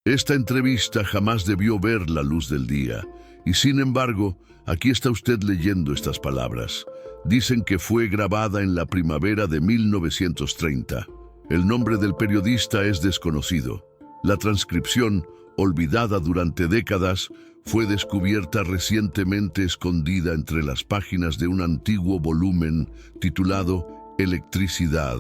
Esta entrevista jamás debió ver la luz del día, y sin embargo, aquí está usted leyendo estas palabras. Dicen que fue grabada en la primavera de 1930. El nombre del periodista es desconocido. La transcripción, olvidada durante décadas, fue descubierta recientemente escondida entre las páginas de un antiguo volumen titulado Electricidad,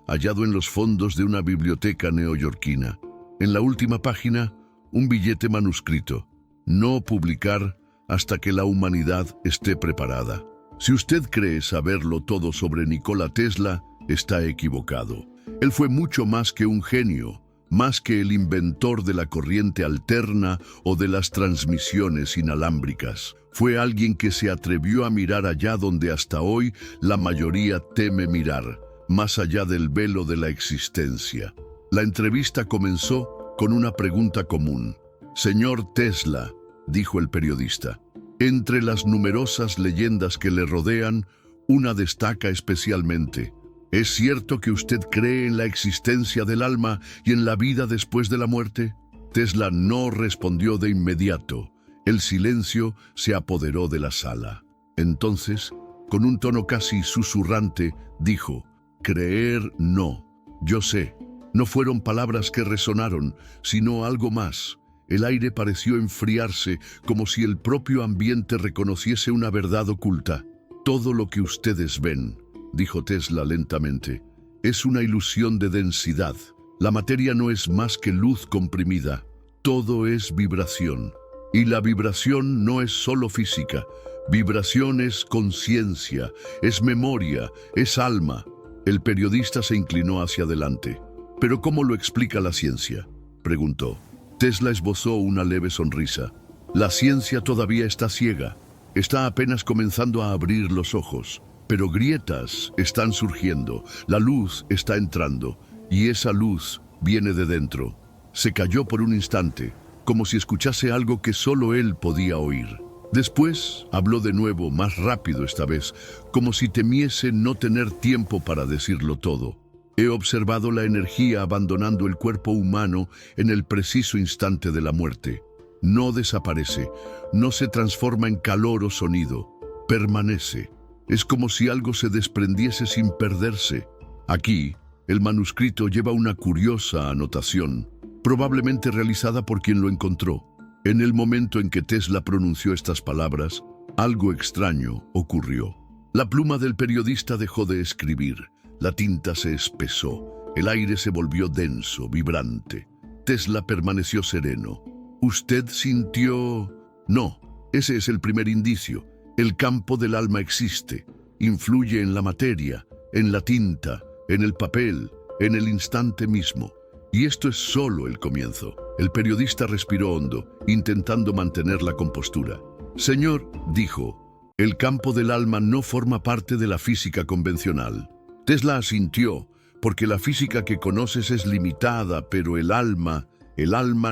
hallado en los fondos de una biblioteca neoyorquina. En la última página, un billete manuscrito: no publicar hasta que la humanidad esté preparada. Si usted cree saberlo todo sobre Nikola Tesla, está equivocado. Él fue mucho más que un genio, más que el inventor de la corriente alterna o de las transmisiones inalámbricas. Fue alguien que se atrevió a mirar allá donde hasta hoy la mayoría teme mirar, más allá del velo de la existencia. La entrevista comenzó con una pregunta común. «Señor Tesla», dijo el periodista, «entre las numerosas leyendas que le rodean, una destaca especialmente. ¿Es cierto que usted cree en la existencia del alma y en la vida después de la muerte?» Tesla no respondió de inmediato. El silencio se apoderó de la sala. Entonces, con un tono casi susurrante, dijo: «Creer no. Yo sé». No fueron palabras que resonaron, sino algo más. El aire pareció enfriarse, como si el propio ambiente reconociese una verdad oculta. «Todo lo que ustedes ven», dijo Tesla lentamente, «es una ilusión de densidad. La materia no es más que luz comprimida. Todo es vibración. Y la vibración no es solo física. Vibración es conciencia, es memoria, es alma». El periodista se inclinó hacia adelante. «¿Pero cómo lo explica la ciencia?», preguntó. Tesla esbozó una leve sonrisa. «La ciencia todavía está ciega. Está apenas comenzando a abrir los ojos. Pero grietas están surgiendo, la luz está entrando, y esa luz viene de dentro». Se calló por un instante, como si escuchase algo que solo él podía oír. Después habló de nuevo, más rápido esta vez, como si temiese no tener tiempo para decirlo todo. «He observado la energía abandonando el cuerpo humano en el preciso instante de la muerte. No desaparece, no se transforma en calor o sonido, permanece. Es como si algo se desprendiese sin perderse». Aquí, el manuscrito lleva una curiosa anotación, probablemente realizada por quien lo encontró. En el momento en que Tesla pronunció estas palabras, algo extraño ocurrió. La pluma del periodista dejó de escribir. La tinta se espesó, el aire se volvió denso, vibrante. Tesla permaneció sereno. «¿Usted sintió...?» «No, ese es el primer indicio. El campo del alma existe, influye en la materia, en la tinta, en el papel, en el instante mismo. Y esto es solo el comienzo». El periodista respiró hondo, intentando mantener la compostura. «Señor», dijo, «el campo del alma no forma parte de la física convencional». Tesla asintió, porque la física que conoces es limitada, pero el alma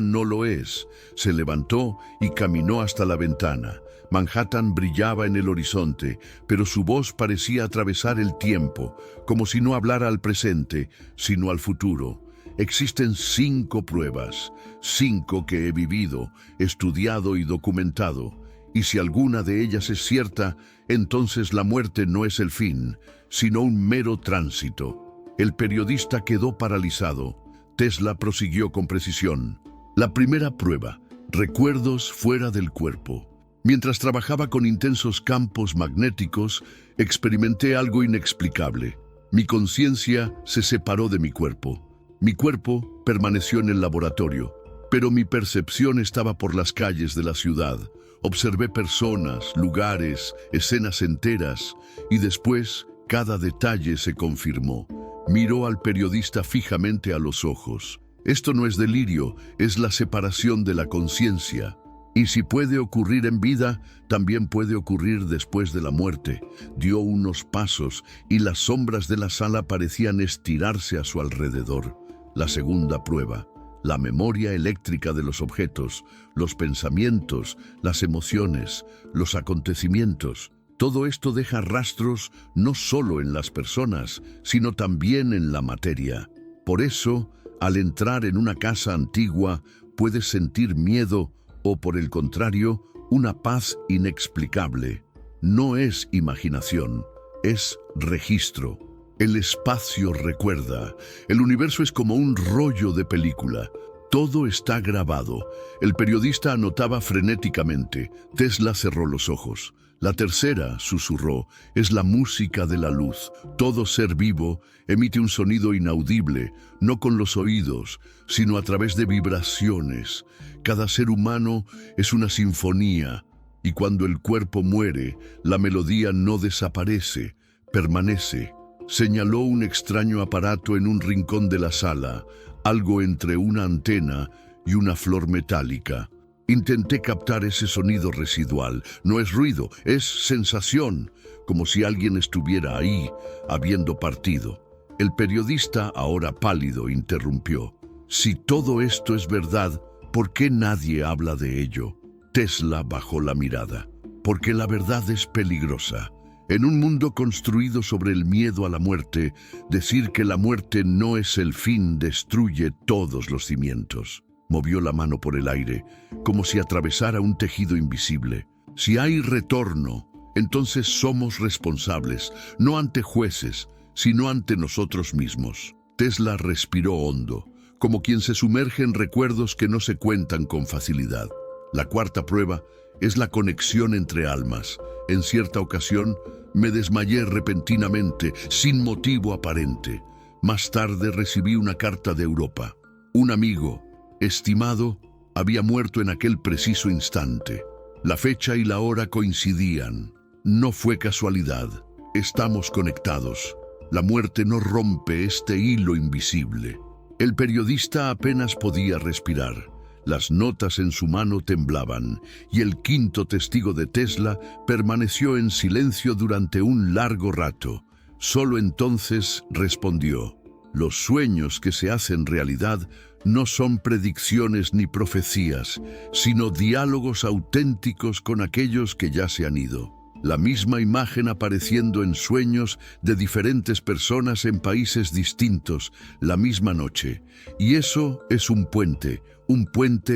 no lo es. Se levantó y caminó hasta la ventana. Manhattan brillaba en el horizonte, pero su voz parecía atravesar el tiempo, como si no hablara al presente, sino al futuro. «Existen 5 pruebas, 5 que he vivido, estudiado y documentado. Y si alguna de ellas es cierta, entonces la muerte no es el fin, sino un mero tránsito». El periodista quedó paralizado. Tesla prosiguió con precisión. «La primera prueba, recuerdos fuera del cuerpo. Mientras trabajaba con intensos campos magnéticos, experimenté algo inexplicable. Mi conciencia se separó de mi cuerpo. Mi cuerpo permaneció en el laboratorio, pero mi percepción estaba por las calles de la ciudad. Observé personas, lugares, escenas enteras, y después cada detalle se confirmó». Miró al periodista fijamente a los ojos. «Esto no es delirio, es la separación de la conciencia. Y si puede ocurrir en vida, también puede ocurrir después de la muerte». Dio unos pasos y las sombras de la sala parecían estirarse a su alrededor. La segunda prueba, la memoria eléctrica de los objetos, los pensamientos, las emociones, los acontecimientos. Todo esto deja rastros no solo en las personas, sino también en la materia. Por eso, al entrar en una casa antigua, puedes sentir miedo o, por el contrario, una paz inexplicable. No es imaginación, es registro. El espacio recuerda. El universo es como un rollo de película. Todo está grabado. El periodista anotaba frenéticamente. Tesla cerró los ojos. La tercera, susurró, es la música de la luz. Todo ser vivo emite un sonido inaudible, no con los oídos, sino a través de vibraciones. Cada ser humano es una sinfonía, y cuando el cuerpo muere, la melodía no desaparece, permanece. Señaló un extraño aparato en un rincón de la sala, algo entre una antena y una flor metálica. Intenté captar ese sonido residual. No es ruido, es sensación, como si alguien estuviera ahí, habiendo partido. El periodista, ahora pálido, interrumpió. Si todo esto es verdad, ¿por qué nadie habla de ello? Tesla bajó la mirada. Porque la verdad es peligrosa. En un mundo construido sobre el miedo a la muerte, decir que la muerte no es el fin destruye todos los cimientos. Movió la mano por el aire, como si atravesara un tejido invisible. Si hay retorno, entonces somos responsables, no ante jueces, sino ante nosotros mismos. Tesla respiró hondo, como quien se sumerge en recuerdos que no se cuentan con facilidad. La cuarta prueba es la conexión entre almas. En cierta ocasión, me desmayé repentinamente, sin motivo aparente. Más tarde recibí una carta de Europa. Un amigo, estimado, había muerto en aquel preciso instante. La fecha y la hora coincidían. No fue casualidad. Estamos conectados. La muerte no rompe este hilo invisible. El periodista apenas podía respirar. Las notas en su mano temblaban, y el quinto testigo de Tesla permaneció en silencio durante un largo rato. Solo entonces respondió: los sueños que se hacen realidad no son predicciones ni profecías, sino diálogos auténticos con aquellos que ya se han ido. La misma imagen apareciendo en sueños de diferentes personas en países distintos, la misma noche. Y eso es un puente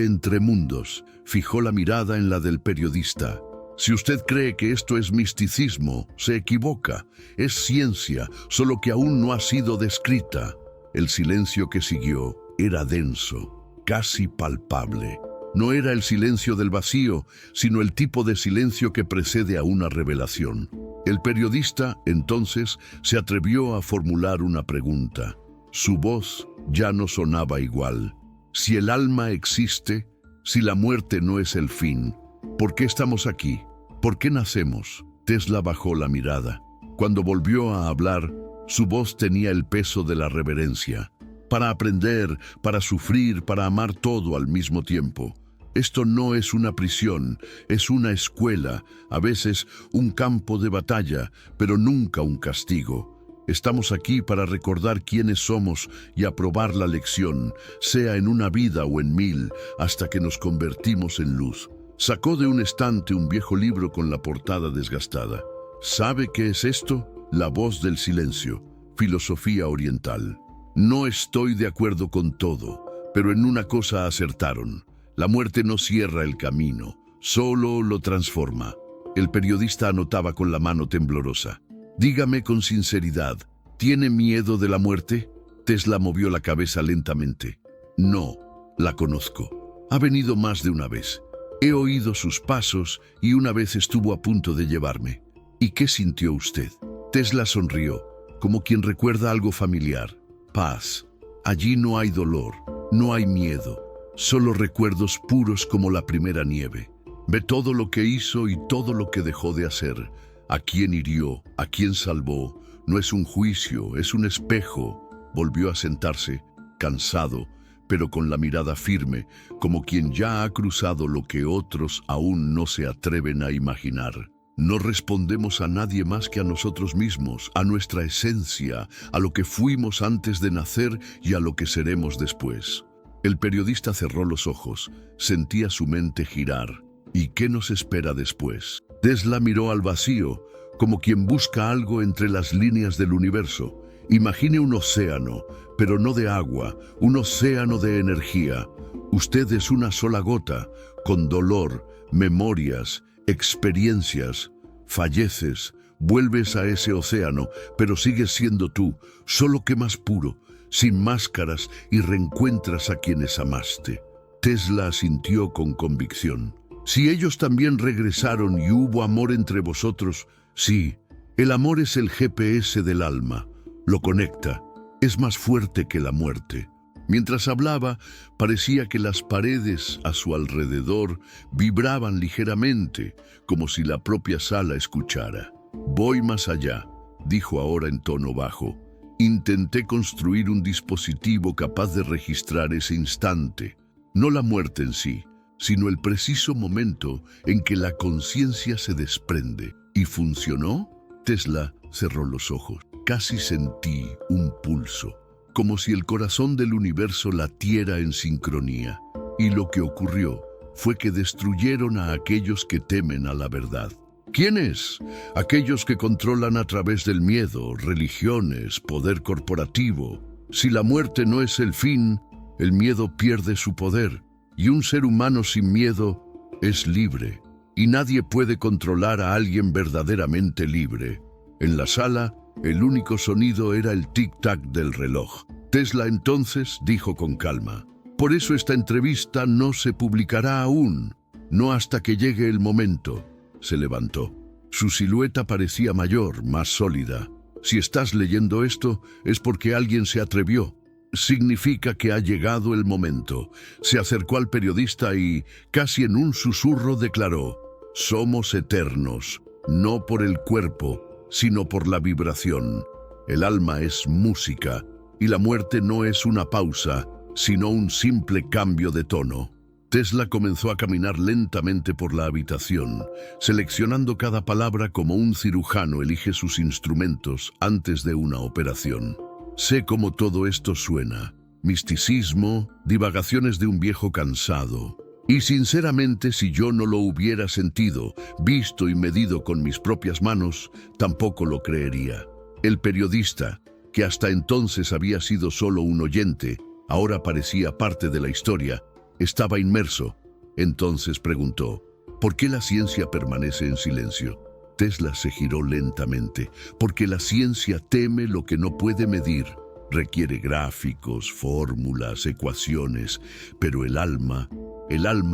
entre mundos. Fijó la mirada en la del periodista. Si usted cree que esto es misticismo, se equivoca. Es ciencia, solo que aún no ha sido descrita. El silencio que siguió era denso, casi palpable. No era el silencio del vacío, sino el tipo de silencio que precede a una revelación. El periodista, entonces, se atrevió a formular una pregunta. Su voz ya no sonaba igual. Si el alma existe, si la muerte no es el fin, ¿por qué estamos aquí? ¿Por qué nacemos? Tesla bajó la mirada. Cuando volvió a hablar, su voz tenía el peso de la reverencia. Para aprender, para sufrir, para amar todo al mismo tiempo. Esto no es una prisión, es una escuela, a veces un campo de batalla, pero nunca un castigo. Estamos aquí para recordar quiénes somos y aprobar la lección, sea en una vida o en 1000, hasta que nos convertimos en luz. Sacó de un estante un viejo libro con la portada desgastada. ¿Sabe qué es esto? La voz del silencio, filosofía oriental. No estoy de acuerdo con todo, pero en una cosa acertaron. La muerte no cierra el camino, solo lo transforma. El periodista anotaba con la mano temblorosa. Dígame con sinceridad, ¿tiene miedo de la muerte? Tesla movió la cabeza lentamente. No, la conozco. Ha venido más de una vez. He oído sus pasos y una vez estuvo a punto de llevarme. ¿Y qué sintió usted? Tesla sonrió, como quien recuerda algo familiar. Paz. Allí no hay dolor, no hay miedo, solo recuerdos puros como la primera nieve. Ve todo lo que hizo y todo lo que dejó de hacer. A quién hirió, a quién salvó. No es un juicio, es un espejo. Volvió a sentarse, cansado, pero con la mirada firme, como quien ya ha cruzado lo que otros aún no se atreven a imaginar. No respondemos a nadie más que a nosotros mismos, a nuestra esencia, a lo que fuimos antes de nacer y a lo que seremos después. El periodista cerró los ojos, sentía su mente girar. ¿Y qué nos espera después? Tesla miró al vacío, como quien busca algo entre las líneas del universo. Imagine un océano, pero no de agua, un océano de energía, Usted es una sola gota, con dolor, memorias, experiencias. Falleces, vuelves a ese océano, pero sigues siendo tú, solo que más puro, sin máscaras, y reencuentras a quienes amaste. Tesla asintió con convicción. Si ellos también regresaron y hubo amor entre vosotros, sí, el amor es el GPS del alma, lo conecta, es más fuerte que la muerte. Mientras hablaba, parecía que las paredes a su alrededor vibraban ligeramente, como si la propia sala escuchara. Voy más allá, dijo ahora en tono bajo. Intenté construir un dispositivo capaz de registrar ese instante, no la muerte en sí, sino el preciso momento en que la conciencia se desprende. ¿Y funcionó? Tesla cerró los ojos. Casi sentí un pulso, como si el corazón del universo latiera en sincronía. Y lo que ocurrió fue que destruyeron a aquellos que temen a la verdad. ¿Quiénes? Aquellos que controlan a través del miedo, religiones, poder corporativo. Si la muerte no es el fin, el miedo pierde su poder. Y un ser humano sin miedo es libre. Y nadie puede controlar a alguien verdaderamente libre. En la sala, el único sonido era el tic-tac del reloj. Tesla entonces dijo con calma: por eso esta entrevista no se publicará aún, no hasta que llegue el momento. Se levantó. Su silueta parecía mayor, más sólida. Si estás leyendo esto, es porque alguien se atrevió. Significa que ha llegado el momento. Se acercó al periodista y, casi en un susurro, declaró: somos eternos, no por el cuerpo, sino por la vibración. El alma es música, y la muerte no es una pausa, sino un simple cambio de tono. Tesla comenzó a caminar lentamente por la habitación, seleccionando cada palabra como un cirujano elige sus instrumentos antes de una operación. Sé cómo todo esto suena: misticismo, divagaciones de un viejo cansado. Y sinceramente, si yo no lo hubiera sentido, visto y medido con mis propias manos, tampoco lo creería. El periodista, que hasta entonces había sido solo un oyente, ahora parecía parte de la historia, estaba inmerso. Entonces preguntó: ¿por qué la ciencia permanece en silencio? Tesla se giró lentamente. Porque la ciencia teme lo que no puede medir. Requiere gráficos, fórmulas, ecuaciones, pero el alma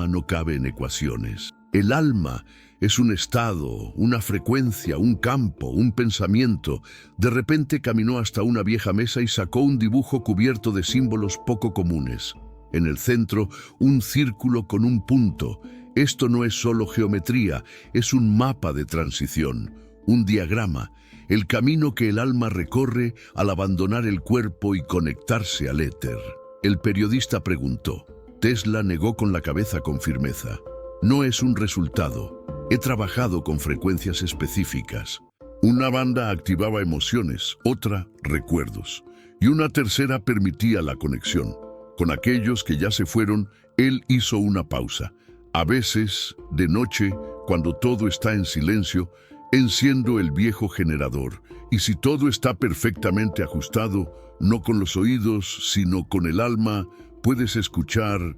no cabe en ecuaciones. El alma es un estado, una frecuencia, un campo, un pensamiento. De repente caminó hasta una vieja mesa y sacó un dibujo cubierto de símbolos poco comunes. En el centro, un círculo con un punto. Esto no es solo geometría, es un mapa de transición, un diagrama, el camino que el alma recorre al abandonar el cuerpo y conectarse al éter. El periodista preguntó. Tesla negó con la cabeza con firmeza. No es un resultado. He trabajado con frecuencias específicas. Una banda activaba emociones, otra recuerdos, y una tercera permitía la conexión. Con aquellos que ya se fueron, él hizo una pausa. A veces, de noche, cuando todo está en silencio, enciendo el viejo generador, y si todo está perfectamente ajustado, no con los oídos, sino con el alma, puedes escuchar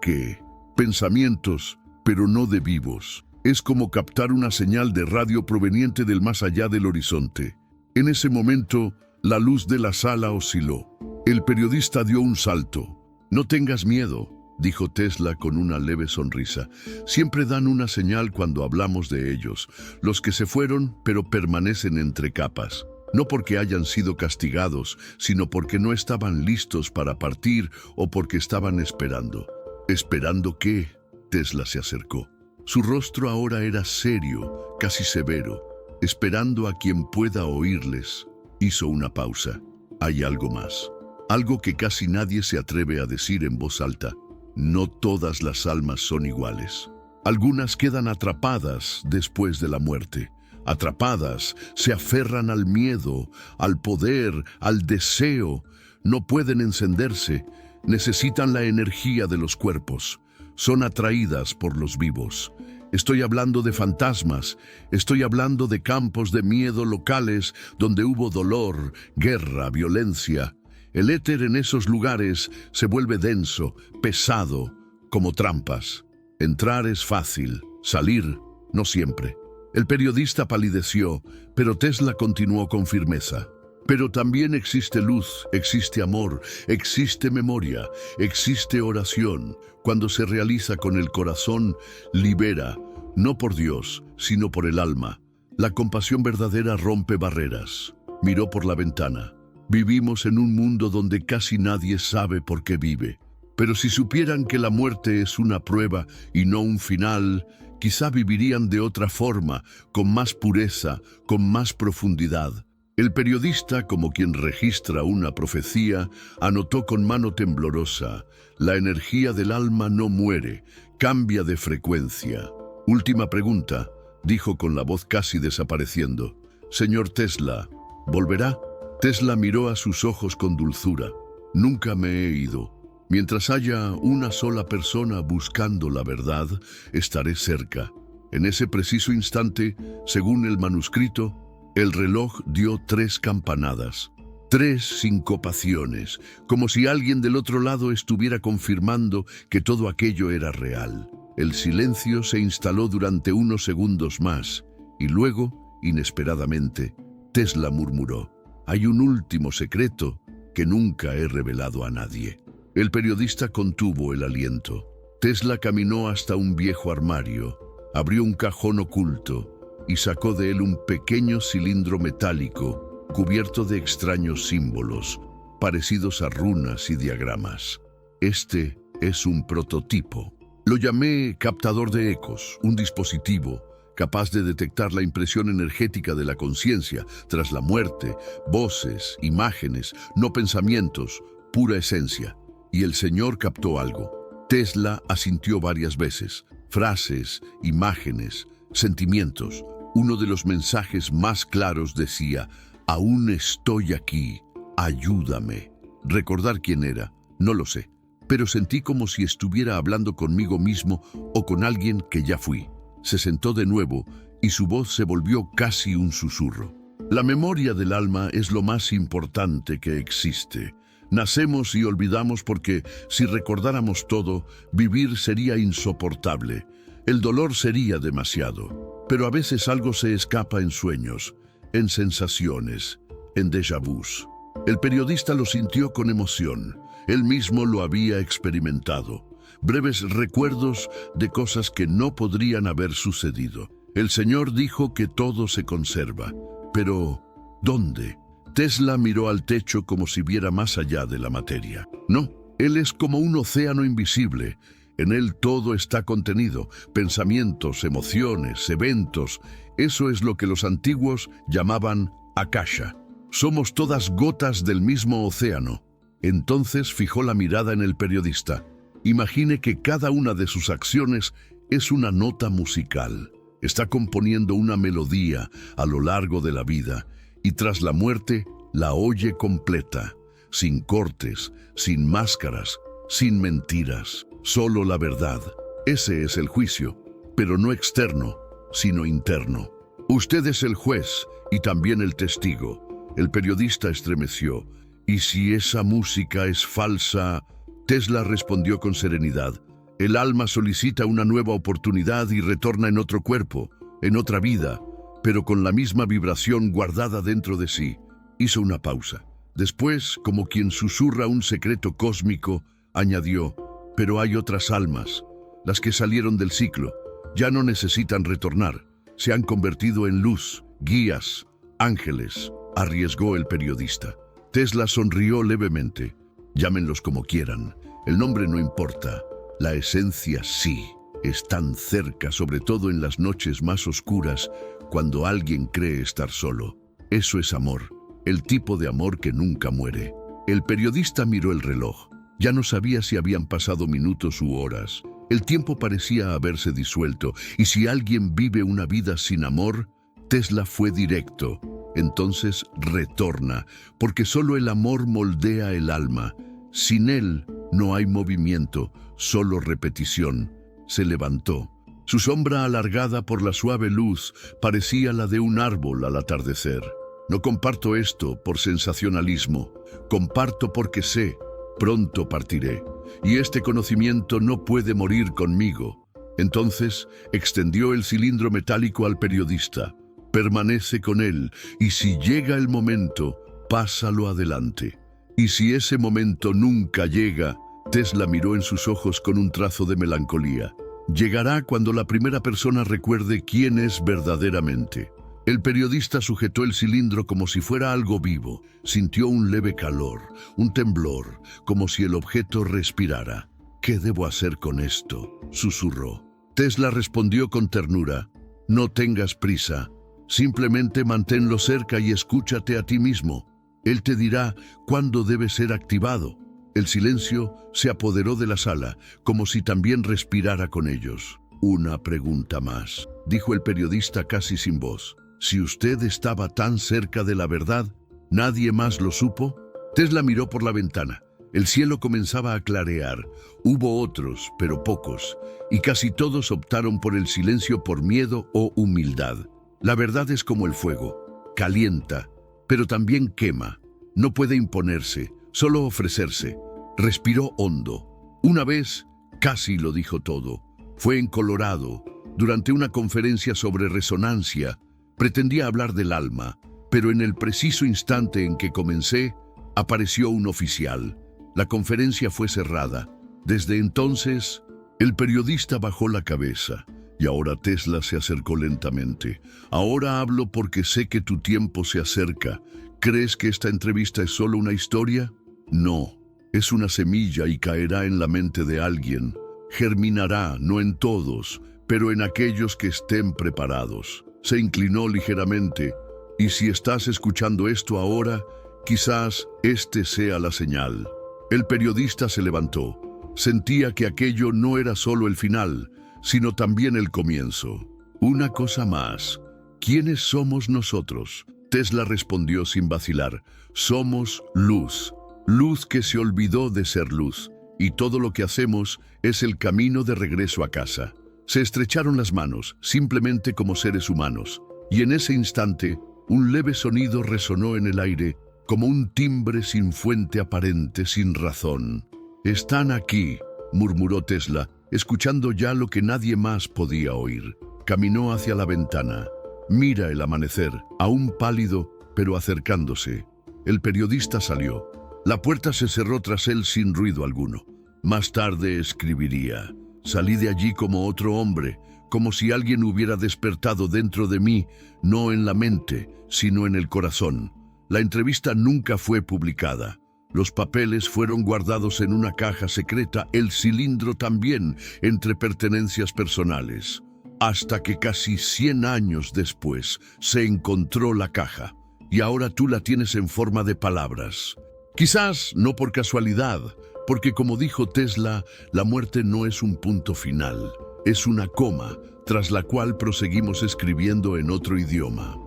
¿qué? Pensamientos, pero no de vivos. Es como captar una señal de radio proveniente del más allá del horizonte. En ese momento, la luz de la sala osciló. El periodista dio un salto. No tengas miedo, dijo Tesla con una leve sonrisa. Siempre dan una señal cuando hablamos de ellos. Los que se fueron, pero permanecen entre capas. No porque hayan sido castigados, sino porque no estaban listos para partir o porque estaban esperando. ¿Esperando qué? Tesla se acercó. Su rostro ahora era serio, casi severo, esperando a quien pueda oírles. Hizo una pausa. Hay algo más. Algo que casi nadie se atreve a decir en voz alta. No todas las almas son iguales. Algunas quedan atrapadas después de la muerte. Atrapadas, se aferran al miedo, al poder, al deseo. No pueden encenderse. Necesitan la energía de los cuerpos. Son atraídas por los vivos. Estoy hablando de fantasmas. Estoy hablando de campos de miedo locales donde hubo dolor, guerra, violencia. El éter en esos lugares se vuelve denso, pesado, como trampas. Entrar es fácil, salir no siempre. El periodista palideció, pero Tesla continuó con firmeza. Pero también existe luz, existe amor, existe memoria, existe oración. Cuando se realiza con el corazón, libera, no por Dios, sino por el alma. La compasión verdadera rompe barreras. Miró por la ventana. Vivimos en un mundo donde casi nadie sabe por qué vive. Pero si supieran que la muerte es una prueba y no un final, quizá vivirían de otra forma, con más pureza, con más profundidad. El periodista, como quien registra una profecía, anotó con mano temblorosa: la energía del alma no muere, cambia de frecuencia. Última pregunta, dijo con la voz casi desapareciendo. Señor Tesla, ¿volverá? Tesla miró a sus ojos con dulzura. Nunca me he ido. Mientras haya una sola persona buscando la verdad, estaré cerca. En ese preciso instante, según el manuscrito, el reloj dio 3 campanadas, 3 sincopaciones, como si alguien del otro lado estuviera confirmando que todo aquello era real. El silencio se instaló durante unos segundos más, y luego, inesperadamente, Tesla murmuró: «Hay un último secreto que nunca he revelado a nadie». El periodista contuvo el aliento. Tesla caminó hasta un viejo armario, abrió un cajón oculto y sacó de él un pequeño cilindro metálico cubierto de extraños símbolos, parecidos a runas y diagramas. Este es un prototipo. Lo llamé captador de ecos, un dispositivo capaz de detectar la impresión energética de la conciencia tras la muerte, voces, imágenes, no pensamientos, pura esencia. Y el señor captó algo. Tesla asintió varias veces. Frases, imágenes, sentimientos. Uno de los mensajes más claros decía: «Aún estoy aquí, ayúdame». Recordar quién era, no lo sé, pero sentí como si estuviera hablando conmigo mismo o con alguien que ya fui. Se sentó de nuevo y su voz se volvió casi un susurro. La memoria del alma es lo más importante que existe. Nacemos y olvidamos porque, si recordáramos todo, vivir sería insoportable. El dolor sería demasiado. Pero a veces algo se escapa en sueños, en sensaciones, en déjà vus. El periodista lo sintió con emoción. Él mismo lo había experimentado. Breves recuerdos de cosas que no podrían haber sucedido. El Señor dijo que todo se conserva. Pero, ¿dónde? Tesla miró al techo como si viera más allá de la materia. No, Él es como un océano invisible. En Él todo está contenido: pensamientos, emociones, eventos. Eso es lo que los antiguos llamaban Akasha. Somos todas gotas del mismo océano. Entonces fijó la mirada en el periodista. Imagine que cada una de sus acciones es una nota musical. Está componiendo una melodía a lo largo de la vida y tras la muerte la oye completa, sin cortes, sin máscaras, sin mentiras, solo la verdad. Ese es el juicio, pero no externo, sino interno. Usted es el juez y también el testigo. El periodista estremeció. ¿Y si esa música es falsa? Tesla respondió con serenidad. El alma solicita una nueva oportunidad y retorna en otro cuerpo, en otra vida, pero con la misma vibración guardada dentro de sí. Hizo una pausa. Después, como quien susurra un secreto cósmico, añadió: pero hay otras almas, las que salieron del ciclo. Ya no necesitan retornar. Se han convertido en luz, guías, ángeles, arriesgó el periodista. Tesla sonrió levemente. Llámenlos como quieran. El nombre no importa. La esencia sí. Están cerca, sobre todo en las noches más oscuras, cuando alguien cree estar solo. Eso es amor. El tipo de amor que nunca muere. El periodista miró el reloj. Ya no sabía si habían pasado minutos u horas. El tiempo parecía haberse disuelto, y si alguien vive una vida sin amor, Tesla fue directo. Entonces retorna, porque solo el amor moldea el alma. Sin él no hay movimiento, solo repetición. Se levantó. Su sombra alargada por la suave luz parecía la de un árbol al atardecer. No comparto esto por sensacionalismo, comparto porque sé, pronto partiré, y este conocimiento no puede morir conmigo. Entonces extendió el cilindro metálico al periodista. Permanece con él, y si llega el momento, pásalo adelante. Y si ese momento nunca llega, Tesla miró en sus ojos con un trazo de melancolía. Llegará cuando la primera persona recuerde quién es verdaderamente. El periodista sujetó el cilindro como si fuera algo vivo. Sintió un leve calor, un temblor, como si el objeto respirara. ¿Qué debo hacer con esto?, susurró. Tesla respondió con ternura. No tengas prisa. Simplemente manténlo cerca y escúchate a ti mismo. Él te dirá cuándo debe ser activado. El silencio se apoderó de la sala, como si también respirara con ellos. Una pregunta más, dijo el periodista casi sin voz. Si usted estaba tan cerca de la verdad, ¿nadie más lo supo? Tesla miró por la ventana. El cielo comenzaba a clarear. Hubo otros, pero pocos, y casi todos optaron por el silencio por miedo o humildad. La verdad es como el fuego. Calienta, pero también quema. No puede imponerse, solo ofrecerse. Respiró hondo. Una vez, casi lo dijo todo. Fue en Colorado, durante una conferencia sobre resonancia. Pretendía hablar del alma, pero en el preciso instante en que comencé, apareció un oficial. La conferencia fue cerrada. Desde entonces, el periodista bajó la cabeza. Y ahora Tesla se acercó lentamente. Ahora hablo porque sé que tu tiempo se acerca. ¿Crees que esta entrevista es solo una historia? No, es una semilla y caerá en la mente de alguien. Germinará, no en todos, pero en aquellos que estén preparados. Se inclinó ligeramente. Y si estás escuchando esto ahora, quizás este sea la señal. El periodista se levantó. Sentía que aquello no era solo el final, sino también el comienzo. Una cosa más. ¿Quiénes somos nosotros? Tesla respondió sin vacilar. Somos luz. Luz que se olvidó de ser luz. Y todo lo que hacemos es el camino de regreso a casa. Se estrecharon las manos, simplemente como seres humanos. Y en ese instante, un leve sonido resonó en el aire, como un timbre sin fuente aparente, sin razón. «Están aquí», murmuró Tesla, escuchando ya lo que nadie más podía oír. Caminó hacia la ventana. Mira el amanecer, aún pálido, pero acercándose. El periodista salió. La puerta se cerró tras él sin ruido alguno. Más tarde escribiría. Salí de allí como otro hombre, como si alguien hubiera despertado dentro de mí, no en la mente, sino en el corazón. La entrevista nunca fue publicada. Los papeles fueron guardados en una caja secreta, el cilindro también, entre pertenencias personales. Hasta que casi 100 años después se encontró la caja. Y ahora tú la tienes en forma de palabras. Quizás no por casualidad, porque como dijo Tesla, la muerte no es un punto final. Es una coma, tras la cual proseguimos escribiendo en otro idioma.